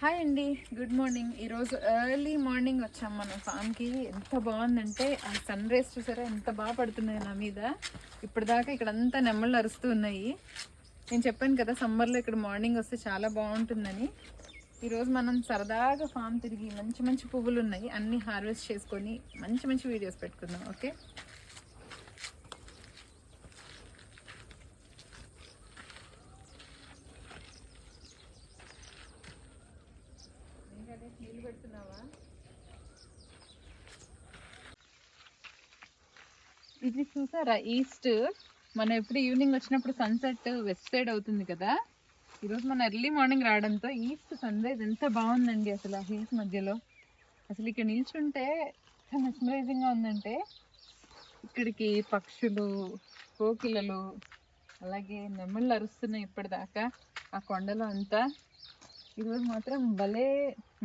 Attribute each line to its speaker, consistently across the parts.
Speaker 1: Hi అండి, good morning. ఈరోజు early morning వచ్చాం మన ఫామ్కి. ఎంత బాగుందంటే ఆ సన్ రేస్ చూసారా, ఎంత బాగా పడుతున్నాయి నా మీద. ఇప్పటిదాకా ఇక్కడ అంతా నెమ్మళ్ళు అరుస్తూ ఉన్నాయి. నేను చెప్పాను కదా సమ్మర్లో ఇక్కడ మార్నింగ్ వస్తే చాలా బాగుంటుందని. ఈరోజు మనం సరదాగా ఫామ్ తిరిగి మంచి మంచి పువ్వులు ఉన్నాయి అన్నీ హార్వెస్ట్ చేసుకొని మంచి మంచి వీడియోస్ పెట్టుకుందాం. ఓకే, నీళ్ళు పెడుతున్నావా? ఇది చూసారా, ఈస్ట్ మనం ఎప్పుడు ఈవినింగ్ వచ్చినప్పుడు సన్సెట్ వెస్ట్ సైడ్ అవుతుంది కదా. ఈరోజు మన ఎర్లీ మార్నింగ్ రావడంతో ఈస్ట్ సన్ రైజ్ ఎంత బాగుందండి. అసలు ఆ హిల్స్ మధ్యలో అసలు ఇక్కడ నిల్చుంటే ఎంత మెస్మరైజింగ్గా ఉందంటే, ఇక్కడికి పక్షులు, కోకిలలు, అలాగే నెమళ్ళు అరుస్తున్నాయి ఇప్పటిదాకా ఆ కొండలో అంతా. ఈరోజు మాత్రం భలే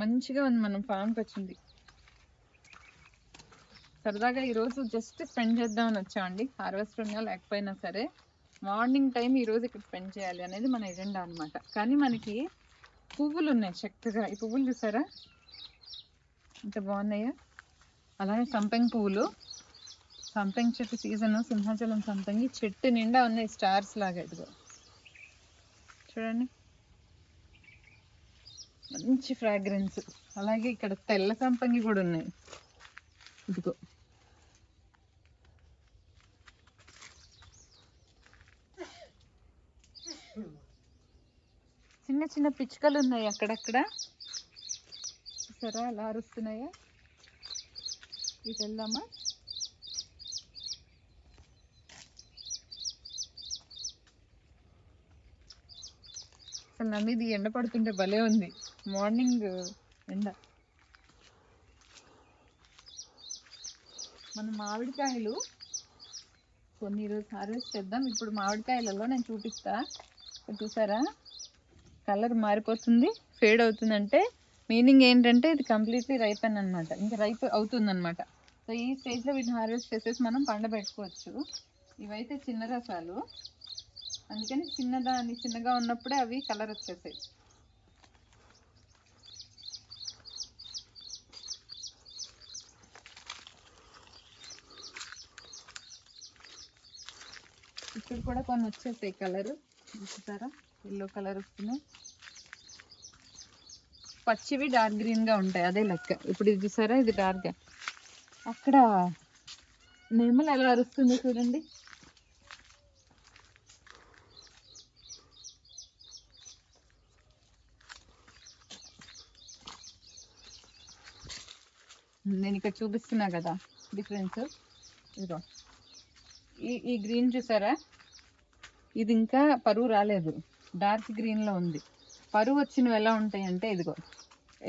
Speaker 1: మంచిగా ఉంది. మనం ఫామ్కి వచ్చింది సరదాగా ఈరోజు జస్ట్ స్పెండ్ చేద్దామని వచ్చామండి. హార్వెస్ట్ ఉన్నా లేకపోయినా సరే మార్నింగ్ టైం ఈరోజు ఇక్కడ స్పెండ్ చేయాలి అనేది మన ఎజెండా అనమాట. కానీ మనకి పువ్వులు ఉన్నాయి చక్కగా. ఈ పువ్వులు చూసారా ఎంత బాగున్నాయో. అలాగే సంపెంగ పువ్వులు, సంపెంగ చెట్టు సీజన్, సింహాచలం సంపెంగి చెట్టు నిండా ఉన్నాయి స్టార్స్ లాగా. ఇదిగో చూడండి, మంచి ఫ్రాగ్రెన్స్. అలాగే ఇక్కడ తెల్ల సంపెంగి కూడా ఉన్నాయి. ఇదిగో చిన్న చిన్న పిచ్చుకలు ఉన్నాయి అక్కడక్కడ, చూసారా ఎలా అరుస్తున్నాయో. ఇది వెళ్దామా? అసలు నా మీద ఎండ పడుతుంటే భలే ఉంది, మార్నింగ్ ఎండ. మన మామిడికాయలు కొన్ని ఈరోజు హార్వెస్ట్ చేద్దాం. ఇప్పుడు మామిడికాయలలో నేను చూపిస్తా. చూసారా కలర్ మారిపోతుంది, ఫేడ్ అవుతుందంటే మీనింగ్ ఏంటంటే ఇది కంప్లీట్లీ రైపెన్ అనమాట, ఇంకా రైప్ అవుతుంది అనమాట. సో ఈ స్టేజ్లో వీటిని హార్వెస్ట్ చేసేసి మనం పండబెట్టుకోవచ్చు. ఇవైతే చిన్న రసాలు, అందుకని చిన్నగా ఉన్నప్పుడే అవి కలర్ వచ్చేసాయి. ఇక్కడ కూడా కొన్ని వచ్చేసాయి కలర్, చూసారా ఎల్లో కలర్ వస్తున్నాయి. పచ్చివి డార్క్ గ్రీన్గా ఉంటాయి, అదే లెక్క. ఇప్పుడు ఇది చూసారా, ఇది డార్క్. అక్కడ నెమలు ఎలా అరుస్తుందో చూడండి. నేను ఇక్కడ చూపిస్తున్నా కదా డిఫరెన్స్. ఇదిగో ఈ గ్రీన్ చూసారా, ఇది ఇంకా పరువు రాలేదు, డార్క్ గ్రీన్లో ఉంది. పరువు వచ్చినవి ఎలా ఉంటాయి అంటే ఇదిగో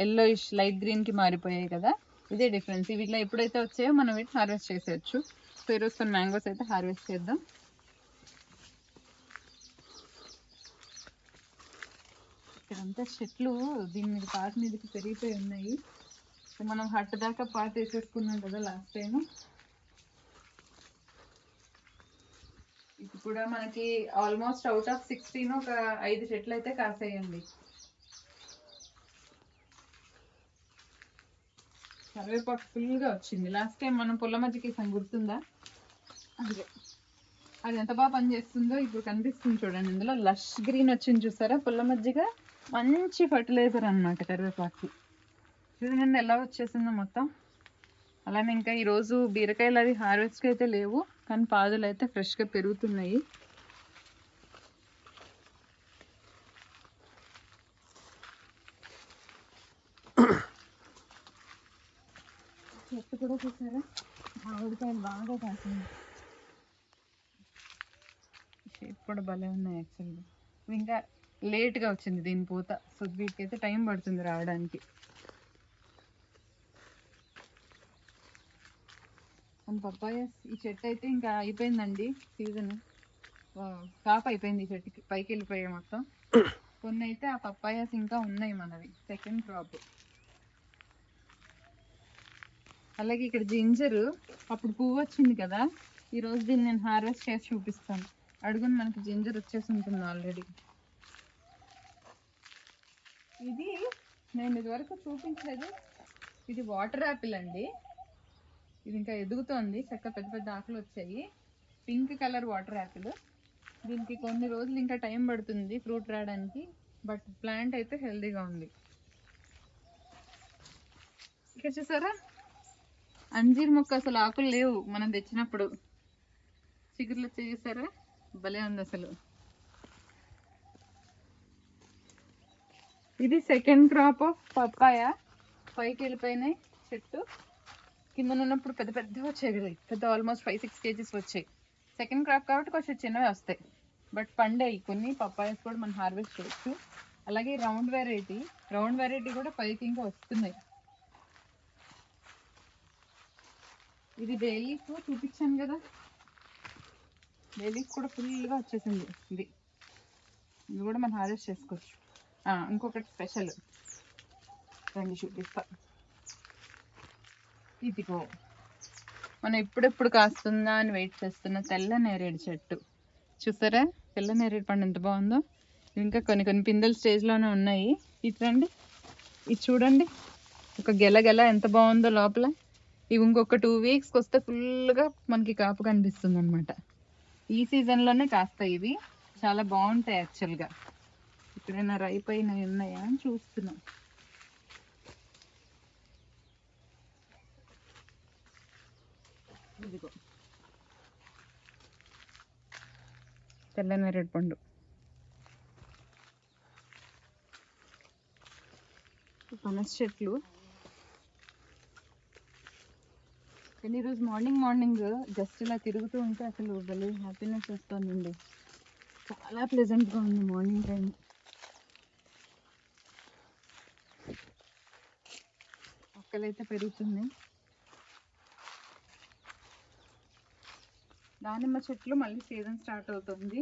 Speaker 1: ఎల్లోయిష్ లైట్ గ్రీన్కి మారిపోయాయి కదా, ఇదే డిఫరెన్స్. వీటిలో ఎప్పుడైతే వచ్చాయో మనం వీటిని హార్వెస్ట్ చేసేయచ్చు. సో ఈరోజు కొన్ని మ్యాంగోస్ అయితే హార్వెస్ట్ చేద్దాం. ఇక్కడంతా చెట్లు దీని మీద పాత మీదకి పెరిగిపోయి ఉన్నాయి. సో మనం హట్ దాకా పాత వేసేసుకున్నాం కదా లాస్ట్ టైం. ఇది కూడా మనకి ఆల్మోస్ట్ అవుట్ ఆఫ్ 16 ఒక 5 చెట్లు అయితే కాసాయండి. కరివేపాకు ఫుల్గా వచ్చింది. లాస్ట్ టైం మనం పుల్ల మజ్జిగ వేసాం, గుర్తుందా? అది ఎంత బాగా పనిచేస్తుందో ఇప్పుడు కనిపిస్తుంది చూడండి. ఇందులో లష్ గ్రీన్ వచ్చింది చూసారా, పుల్ల మజ్జిగ మంచి ఫర్టిలైజర్ అనమాట కరివేపాకు. చూడండి ఎలా వచ్చేసిందో మొత్తం. అలానే ఇంకా ఈరోజు బీరకాయలు అది హార్వెస్ట్కి అయితే లేవు, కానీ పాదులు అయితే ఫ్రెష్గా పెరుగుతున్నాయి. చెట్టు కూడా చూసారా, మామిడికాయలు బాగా కాసింది. షేప్ కూడా భలే ఉన్నాయి యాక్చువల్గా. ఇంకా లేట్గా వచ్చింది దీని పూత, సో వీటికైతే టైం పడుతుంది రావడానికి. అండ్ పప్పాయ ఈ చెట్టు అయితే ఇంకా అయిపోయిందండి సీజన్, కాపు అయిపోయింది ఈ చెట్టుకి, పైకి వెళ్ళిపోయాయి మొత్తం. కొన్ని అయితే ఆ పప్పాయాస్ ఇంకా ఉన్నాయి మనవి, సెకండ్ క్రాప్. అలాగే ఇక్కడ జింజర్ అప్పుడు పువ్వు వచ్చింది కదా, ఈరోజు దీన్ని నేను హార్వెస్ట్ చేసి చూపిస్తాను. అడుగుని మనకి జింజర్ వచ్చేసి ఉంటుంది ఆల్రెడీ. ఇది నేను ఇదివరకు చూపించలేదు. ఇది వాటర్ యాపిల్ అండి. ఇది ఇంకా ఎదుగుతోంది, చక్కగా పెద్ద పెద్ద ఆకులు వచ్చాయి. Pink colour water Apple. దీనికి కొన్ని రోజులు ఇంకా టైం పడుతుంది ఫ్రూట్ రావడానికి, బట్ ప్లాంట్ అయితే హెల్దీగా ఉంది. ఇక్కడ చూసారా అంజీర్ మొక్క, అసలు ఆకులు లేవు మనం తెచ్చినప్పుడు, చిగుర్లు వచ్చేసారా, భలే ఉంది అసలు. ఇది సెకండ్ క్రాప్ ఆఫ్ పప్పాయ. పైకి వెళ్ళిపోయినాయి చెట్టు, కింద ఉన్నప్పుడు పెద్ద పెద్ద వచ్చాయి కదా, పెద్ద ఆల్మోస్ట్ 5-6 kgs వచ్చాయి. సెకండ్ క్రాప్ కాబట్టి కొంచెం చిన్నవి వస్తాయి, బట్ పండాయి కొన్ని పప్పాయస్ కూడా మనం హార్వెస్ట్ చేయొచ్చు. అలాగే రౌండ్ వెరైటీ కూడా పైకి ఇంకా వస్తున్నాయి. ఇది డైలీస్ చూపించాను కదా, డైలీస్ కూడా ఫుల్గా వచ్చేసింది. ఇది కూడా మనం హార్వెస్ట్ చేసుకోవచ్చు. ఇంకొకటి స్పెషల్ రండి చూపిస్తా. ఇదిగో మనం ఎప్పుడెప్పుడు కాస్తుందా అని వెయిట్ చేస్తున్న తెల్ల నేరేడు చెట్టు. చూసారా తెల్ల నేరేడు పండు ఎంత బాగుందో. ఇంకా కొన్ని పిందెల స్టేజ్లోనే ఉన్నాయి. ఇది రండి, ఇది చూడండి, ఒక గెల ఎంత బాగుందో లోపల. ఇవి ఇంకొక 2 weeksకి వస్తే ఫుల్గా మనకి కాపు కనిపిస్తుంది అనమాట. ఈ సీజన్లోనే కాస్తాయి ఇవి, చాలా బాగుంటాయి యాక్చువల్గా. ఎక్కడైనా రైప్ అయినవి ఉన్నాయా అని చూస్తున్నాం. ఇదిగో తెల్ల నేరేడు పండు. పనస చెట్లు. కానీ ఈరోజు మార్నింగ్ జస్ట్ ఇలా తిరుగుతూ ఉంటే అసలు భలే హ్యాపీనెస్ వస్తుందండి. చాలా ప్లెజెంట్గా ఉంది మార్నింగ్ టైం. మొక్కలైతే పెరుగుతున్నాయి. దానిమ్మ చెట్లు మళ్ళీ సీజన్ స్టార్ట్ అవుతుంది.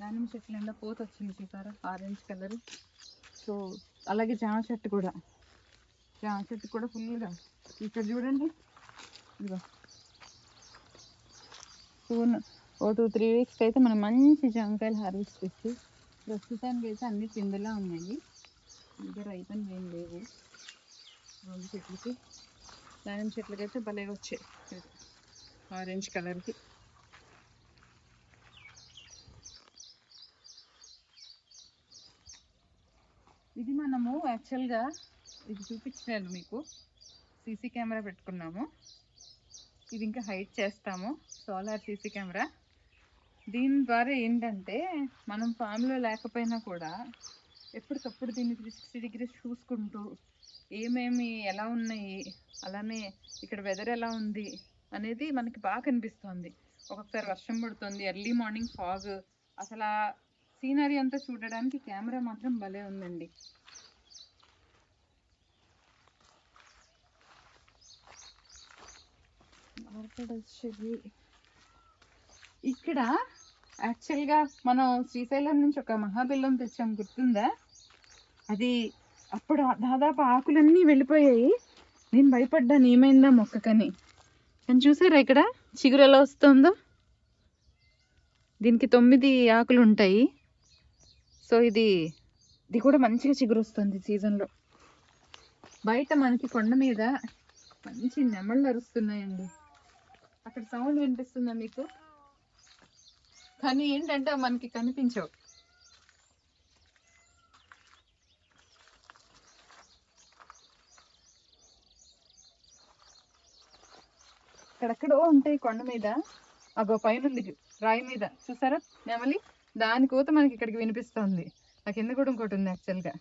Speaker 1: దానిమ్మ చెట్లు నిండా పూత వచ్చింది చూసారా, ఆరెంజ్ కలర్. సో అలాగే జామ చెట్టు కూడా ఫుల్గా. ఇక్కడ చూడండి, ఇదిగో ఓ 2-3 weeksకి అయితే మనం మంచి జామకాయలు హార్వెస్ట్ చేసి, ప్రస్తుతానికి అయితే అన్ని పిందెలా ఉన్నాయి, ఇంకా రైతన్ ఏం లేవు. రెండు చెట్లకి, దానిమ్మ చెట్లకి అయితే భలే వచ్చాయి ఆరెంజ్ కలర్కి. ఇది మనము యాక్చువల్గా ఇది చూపించాను మీకు, సీసీ కెమెరా పెట్టుకున్నాము. ఇది ఇంకా హైట్ చేస్తాము, సోలార్ సీసీ కెమెరా. దీని ద్వారా ఏంటంటే మనం ఫామ్లో లేకపోయినా కూడా ఎప్పటికప్పుడు దీన్ని 360 degrees చూసుకుంటూ ఏమేమి ఎలా ఉన్నాయి, అలానే ఇక్కడ వెదర్ ఎలా ఉంది అనేది మనకి బాగా కనిపిస్తుంది. ఒక్కొక్కసారి వర్షం పడుతుంది, ఎర్లీ మార్నింగ్ ఫాగ్, అసలు ఆ సీనరీ అంతా చూడడానికి కెమెరా మాత్రం భలే ఉందండి. ఇక్కడ యాక్చువల్గా మనం శ్రీశైలం నుంచి ఒక మహాబెల్లం తెచ్చాం, గుర్తుందా? అది అప్పుడు దాదాపు ఆకులన్నీ వెళ్ళిపోయాయి. నేను భయపడ్డాను ఏమైందా మొక్కకని. కానీ చూసారా ఇక్కడ చిగురు ఎలా వస్తుందో. దీనికి 9 ఆకులు ఉంటాయి. సో ఇది కూడా మంచిగా చిగురు వస్తుంది సీజన్లో. బయట మనకి కొండ మీద మంచి నెమళ్ళు అరుస్తున్నాయండి. అక్కడ సౌండ్ వినిపిస్తుందా మీకు? కానీ ఏంటంటే మనకి కనిపించవు. అక్కడెక్కడో ఉంటాయి కొండ మీద. అగో పైన రాయి మీద చూసారా నెమలి, దాని కూత మనకి ఇక్కడికి వినిపిస్తుంది. ఆ కింద కూడా ఇంకోటి ఉంది యాక్చువల్గా.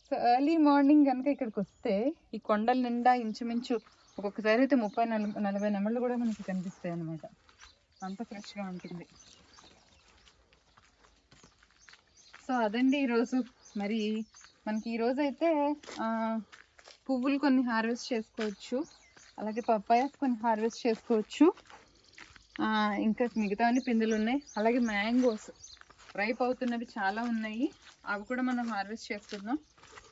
Speaker 1: సో ఎర్లీ మార్నింగ్ కనుక ఇక్కడికి వస్తే ఈ కొండల నిండా ఇంచుమించు ఒక్కొక్కసారి అయితే 30-40 నెమళ్ళు కూడా మనకి కనిపిస్తాయి అన్నమాట. అంత ఫ్రెష్గా ఉంటుంది. సో అదండి ఈరోజు. మరి మనకి ఈరోజు అయితే పువ్వులు కొన్ని హార్వెస్ట్ చేసుకోవచ్చు, అలాగే పప్పాయస్ కొన్ని హార్వెస్ట్ చేసుకోవచ్చు, ఇంకా మిగతావన్నీ పిందెలు ఉన్నాయి. అలాగే మ్యాంగోస్ రైప్ అవుతున్నవి చాలా ఉన్నాయి, అవి కూడా మనం హార్వెస్ట్ చేసుకుందాం.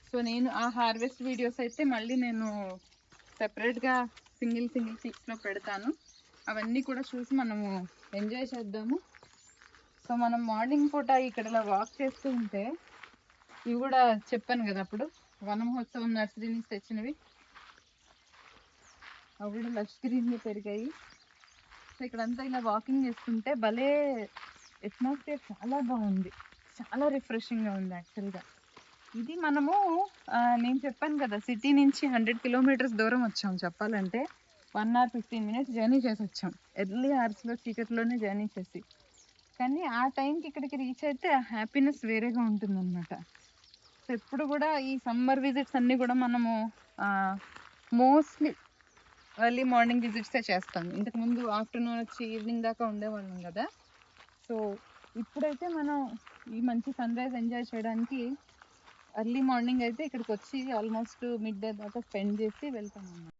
Speaker 1: సో నేను ఆ హార్వెస్ట్ వీడియోస్ అయితే మళ్ళీ నేను సెపరేట్గా సింగిల్ పిక్స్లో పెడతాను. అవన్నీ కూడా చూసి మనము ఎంజాయ్ చేద్దాము. సో మనం మార్నింగ్ పూట ఇక్కడ ఇలా వాక్ చేస్తూ ఉంటే, ఇవి కూడా చెప్పాను కదా అప్పుడు వన మహోత్సవం నర్సరీ నుంచి తెచ్చినవి, అవి కూడా లష్ గ్రీన్గా పెరిగాయి. సో ఇక్కడంతా ఇలా వాకింగ్ చేస్తుంటే భలే అట్మాస్ఫియర్ చాలా బాగుంది, చాలా రిఫ్రెషింగ్గా ఉంది యాక్చువల్గా. ఇది మనము నేను చెప్పాను కదా సిటీ నుంచి 100 కిలోమీటర్స్ దూరం వచ్చాం చెప్పాలంటే. 1 hour 15 minutes జర్నీ చేసి వచ్చాం, ఎర్లీ అవర్స్లో చీకట్లోనే జర్నీ చేసి. కానీ ఆ టైంకి ఇక్కడికి రీచ్ అయితే ఆ హ్యాపీనెస్ వేరేగా ఉంటుందన్నమాట. సో ఎప్పుడు కూడా ఈ సమ్మర్ విజిట్స్ అన్నీ కూడా మనము మోస్ట్లీ ఎర్లీ మార్నింగ్ విజిట్సే చేస్తాం. ఇంతకుముందు ఆఫ్టర్నూన్ వచ్చి ఈవినింగ్ దాకా ఉండేవాళ్ళం కదా. సో ఇప్పుడైతే మనం ఈ మంచి సన్ రైజ్ ఎంజాయ్ చేయడానికి ఎర్లీ మార్నింగ్ అయితే ఇక్కడికి వచ్చి ఆల్మోస్ట్ మిడ్ డే దాకా స్పెండ్ చేసి వెళ్తాం అన్నమాట.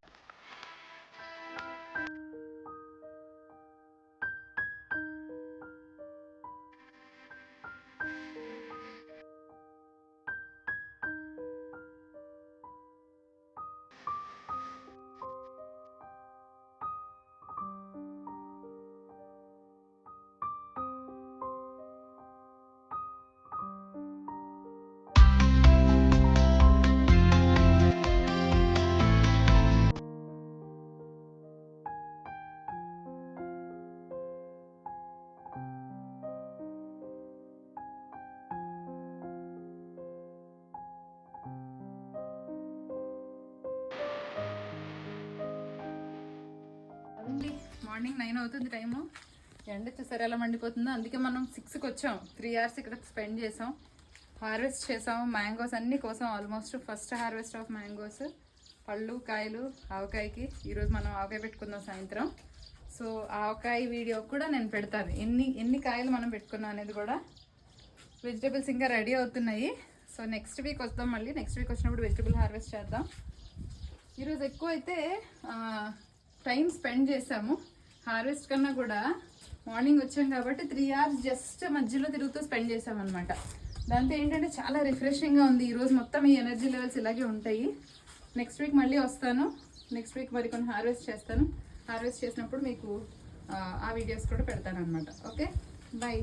Speaker 1: మార్నింగ్ 9 అవుతుంది టైము. ఎండ చూసారు ఎలా మండిపోతుందో. అందుకే మనం 6కి వచ్చాం. 3 hours ఇక్కడ స్పెండ్ చేసాం, హార్వెస్ట్ చేసాం. మ్యాంగోస్ అన్నీ కోసం almost first harvest of mangoes, పళ్ళు, కాయలు. ఆవకాయకి ఈరోజు మనం ఆవకాయ పెట్టుకుందాం సాయంత్రం. సో ఆవకాయ వీడియో కూడా నేను పెడతాను, ఎన్ని కాయలు మనం పెట్టుకున్నాం అనేది కూడా. వెజిటేబుల్స్ ఇంకా రెడీ అవుతున్నాయి. సో నెక్స్ట్ వీక్ వస్తాం, మళ్ళీ నెక్స్ట్ వీక్ వచ్చినప్పుడు వెజిటేబుల్ హార్వెస్ట్ చేద్దాం. ఈరోజు ఎక్కువ అయితే టైం స్పెండ్ చేసాము. హార్వెస్ట్ కన్నా కూడా మార్నింగ్ వచ్చాం కాబట్టి 3 hours జస్ట్ మధ్యలో తిరుగుతూ స్పెండ్ చేసామన్నమాట. దాంతో ఏంటంటే చాలా రిఫ్రెషింగ్గా ఉంది. ఈరోజు మొత్తం ఈ ఎనర్జీ లెవెల్స్ ఇలాగే ఉంటాయి. నెక్స్ట్ వీక్ మళ్ళీ వస్తాను. నెక్స్ట్ వీక్ మరి కొన్ని హార్వెస్ట్ చేస్తాను. హార్వెస్ట్ చేసినప్పుడు మీకు ఆ వీడియోస్ కూడా పెడతాను అనమాట. Okay, bye.